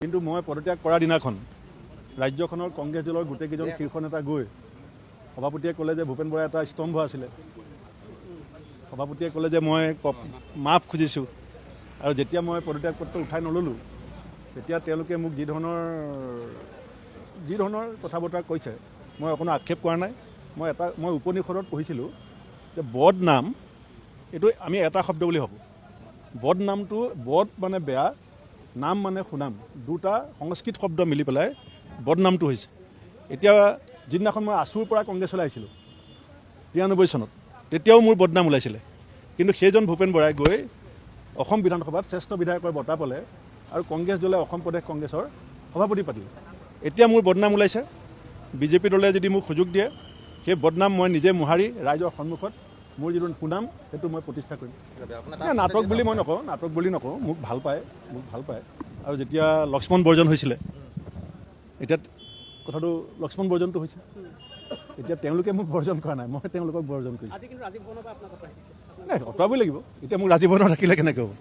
কিন্তু মই পদত্যাগ কৰাৰ দিনাখন ৰাজ্যখনৰ কংগ্ৰেছ দলৰ গোটেইকেইজন শীৰ্ষ নেতা গৈ সভাপতিয়ে ক'লে যে ভূপেন বৰা এটা স্তম্ভ আছিলে। সভাপতিয়ে ক'লে যে মই মাফ খুজিছোঁ আৰু যেতিয়া মই পদত্যাগ পত্ৰ উঠাই নল'লোঁ তেতিয়া তেওঁলোকে মোক যি ধৰণৰ কথা বতৰা কৈছে মই অকণো আক্ষেপ কৰা নাই। মই উপনিষদত পঢ়িছিলোঁ যে বদনাম এইটো আমি এটা শব্দ বুলি ভাবোঁ। বদনামটো বদ মানে বেয়া, নাম মানে সুনাম, দুটা সংস্কৃত শব্দ মিলি পেলাই বদনামটো হৈছে। এতিয়া যিদিনাখন মই আছুৰ পৰা কংগ্ৰেছলৈ আহিছিলোঁ 93 চনত, তেতিয়াও মোৰ বদনাম ওলাইছিলে। কিন্তু সেইজন ভূপেন বৰাই গৈ অসম বিধানসভাত শ্ৰেষ্ঠ বিধায়কৰ বঁটা পালে আৰু কংগ্ৰেছ দলে অসম প্ৰদেশ কংগ্ৰেছৰ সভাপতি পাতিলে। এতিয়া মোৰ বদনাম ওলাইছে। বিজেপি দলে যদি মোক সুযোগ দিয়ে সেই বদনাম মই নিজে মোহাৰি ৰাইজৰ সন্মুখত মোৰ যিটো সুনাম সেইটো মই প্ৰতিষ্ঠা কৰিম। নাটক বুলি মই নকওঁ, নাটক বুলি নকওঁ, মোক ভাল পায় আৰু যেতিয়া লক্ষ্মণ বৰ্জন হৈছিলে, এতিয়া কথাটো লক্ষ্মণ বৰ্জনটো হৈছে, এতিয়া তেওঁলোকে মোক বৰ্জন কৰা নাই, মই তেওঁলোকক বৰ্জন কৰিছোঁ। নাই, অঁতৰাবই লাগিব। এতিয়া মোক ৰাজীৱ বৰ্মন ৰাখিলে কেনেকৈ হ'ব?